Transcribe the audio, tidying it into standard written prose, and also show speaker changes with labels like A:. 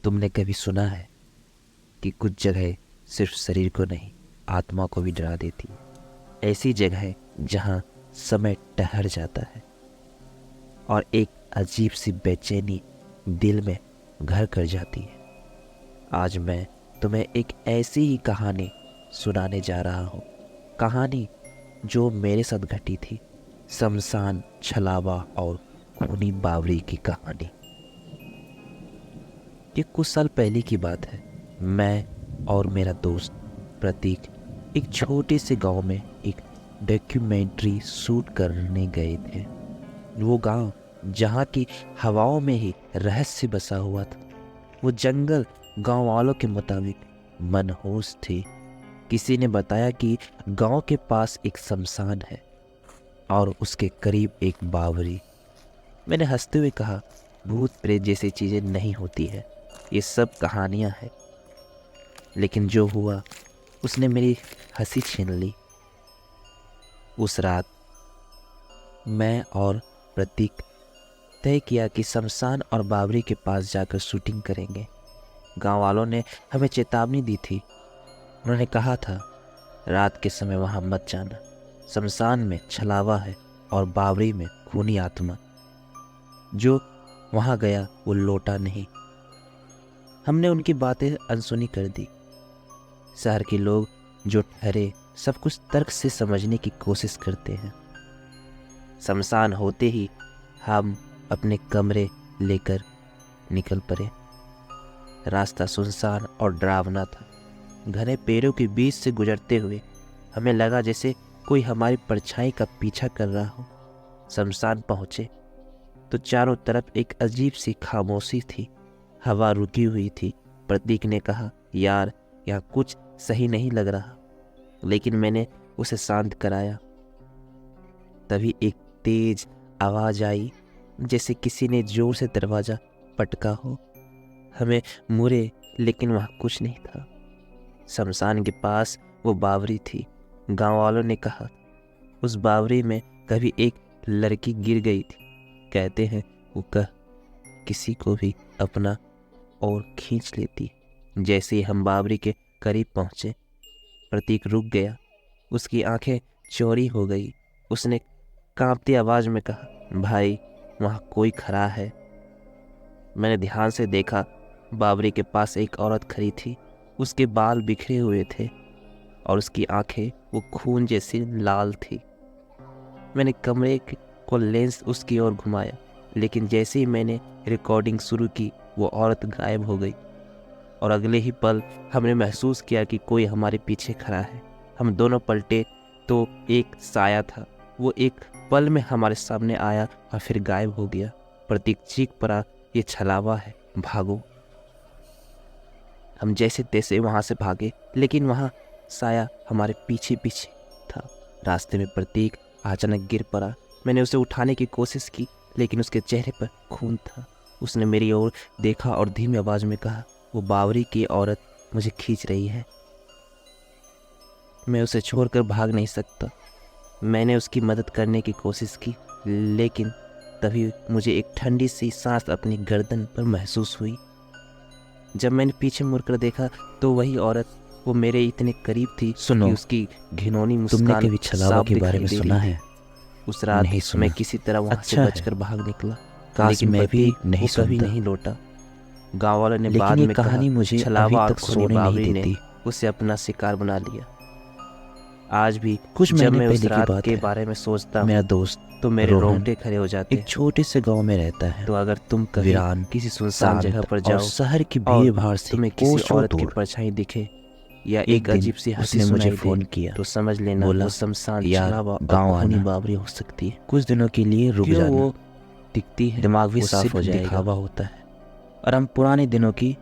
A: तुमने कभी सुना है कि कुछ जगह सिर्फ शरीर को नहीं, आत्मा को भी डरा देती है। ऐसी जगह जहाँ समय ठहर जाता है और एक अजीब सी बेचैनी दिल में घर कर जाती है। आज मैं तुम्हें एक ऐसी ही कहानी सुनाने जा रहा हूँ। कहानी जो मेरे साथ घटी थी। शमशान, छलावा और खूनी बावरी की कहानी। ये कुछ साल पहले की बात है। मैं और मेरा दोस्त प्रतीक एक छोटे से गांव में एक डॉक्यूमेंट्री शूट करने गए थे। वो गांव जहां की हवाओं में ही रहस्य बसा हुआ था। वो जंगल गांव वालों के मुताबिक मनहूस थे। किसी ने बताया कि गांव के पास एक शमशान है और उसके करीब एक बावरी। मैंने हंसते हुए कहा, भूत प्रेत जैसी चीज़ें नहीं होती है, ये सब कहानियां हैं। लेकिन जो हुआ उसने मेरी हंसी छीन ली। उस रात मैं और प्रतीक तय किया कि शमशान और बावरी के पास जाकर शूटिंग करेंगे। गांव वालों ने हमें चेतावनी दी थी। उन्होंने कहा था, रात के समय वहां मत जाना। शमशान में छलावा है और बावरी में खूनी आत्मा। जो वहां गया वो लौटा नहीं। हमने उनकी बातें अनसुनी कर दी। शहर के लोग जो ठहरे सब कुछ तर्क से समझने की कोशिश करते हैं। शमशान होते ही हम अपने कमरे लेकर निकल पड़े। रास्ता सुनसान और डरावना था। घने पेड़ों के बीच से गुजरते हुए हमें लगा जैसे कोई हमारी परछाई का पीछा कर रहा हो। शमशान पहुंचे तो चारों तरफ एक अजीब सी खामोशी थी। हवा रुकी हुई थी। प्रतीक ने कहा, यार यहाँ कुछ सही नहीं लग रहा। लेकिन मैंने उसे शांत कराया। तभी एक तेज आवाज आई, जैसे किसी ने जोर से दरवाजा पटका हो। हमें मुड़े, लेकिन वहाँ कुछ नहीं था। शमशान के पास वो बावरी थी। गांव वालों ने कहा, उस बावरी में कभी एक लड़की गिर गई थी। कहते हैं वो किसी को भी अपना और खींच लेती। जैसे ही हम बावरी के करीब पहुंचे, प्रतीक रुक गया। उसकी आंखें चौड़ी हो गई। उसने कांपती आवाज में कहा, भाई वहाँ कोई खड़ा है। मैंने ध्यान से देखा। बावरी के पास एक औरत खड़ी थी। उसके बाल बिखरे हुए थे और उसकी आंखें वो खून जैसी लाल थी। मैंने कमरे को लेंस उसकी ओर घुमाया, लेकिन जैसे ही मैंने रिकॉर्डिंग शुरू की वो औरत गायब हो गई। और अगले ही पल हमने महसूस किया कि कोई हमारे पीछे खड़ा है। हम दोनों पलटे तो एक साया था। वो एक पल में हमारे सामने आया और फिर गायब हो गया। प्रतीक चीख पड़ा, ये छलावा है, भागो। हम जैसे तैसे वहां से भागे, लेकिन वहां साया हमारे पीछे पीछे था। रास्ते में प्रतीक अचानक गिर पड़ा। मैंने उसे उठाने की कोशिश की, लेकिन उसके चेहरे पर खून था। उसने मेरी ओर देखा और धीमी आवाज में कहा, वो बावरी की औरत मुझे खींच रही है। मैं उसे छोड़कर भाग नहीं सकता। मैंने उसकी मदद करने की कोशिश की, लेकिन तभी मुझे एक ठंडी सी सांस अपनी गर्दन पर महसूस हुई। जब मैंने पीछे मुड़कर देखा तो वही औरत वो मेरे इतने करीब थी कि उसकी घिनौनी मुस्कान
B: तुमने कभी छलावा के बारे में सुना है?
A: उस रात
B: नहीं सुना।
A: मैं किसी तरह वहां
B: अच्छा
A: से बचकर भाग निकला।
B: काश
A: लेकिन
B: मैं भी
A: प्रतीक
B: नहीं
A: वो कभी
B: सुनता।
A: नहीं लौटा। गांव वालों ने बाद
B: लेकिन ये
A: में
B: कहानी
A: कहा,
B: मुझे
A: छलावा
B: अभी
A: और
B: तक
A: खूनी
B: सोने नहीं
A: बावरी ने
B: देती।
A: उसे अपना शिकार बना लिया। आज भी
B: कुछ
A: जब
B: महीने
A: मैं उस
B: पहले की
A: रात
B: बात
A: के
B: है।
A: बारे में सोचता
B: मेरा
A: हूँ
B: दोस्त
A: तो मेरे
B: रोहन
A: रोंगटे खड़े हो जाते
B: एक
A: हैं।
B: छोटे से गांव में रहता है।
A: तो अगर तुम कभी
B: वीरान,
A: किसी सुनसान जगह
B: शांत
A: पर
B: और
A: जाओ
B: शहर की
A: और
B: भीड़ भाड़ से
A: तुम्हें किसी
B: कोसों
A: औरत की
B: दूर,
A: परछाई दिखे या
B: एक
A: एक
B: दिन
A: अजीब सी हंसी
B: उसने मुझे
A: सुनाई दे,
B: फोन किया।
A: तो समझ लेना
B: बोला,
A: वो शमशान,
B: यार
A: छलावा और
B: गांव
A: खूनी
B: आना,
A: बावरी हो सकती है।
B: कुछ दिनों के लिए रुक
A: क्यों
B: जाना,
A: वो दिखती है,
B: दिमाग भी
A: वो
B: साफ
A: सिर्फ
B: हो जाएगा
A: दिखावा होता है।
B: और हम पुराने दिनों की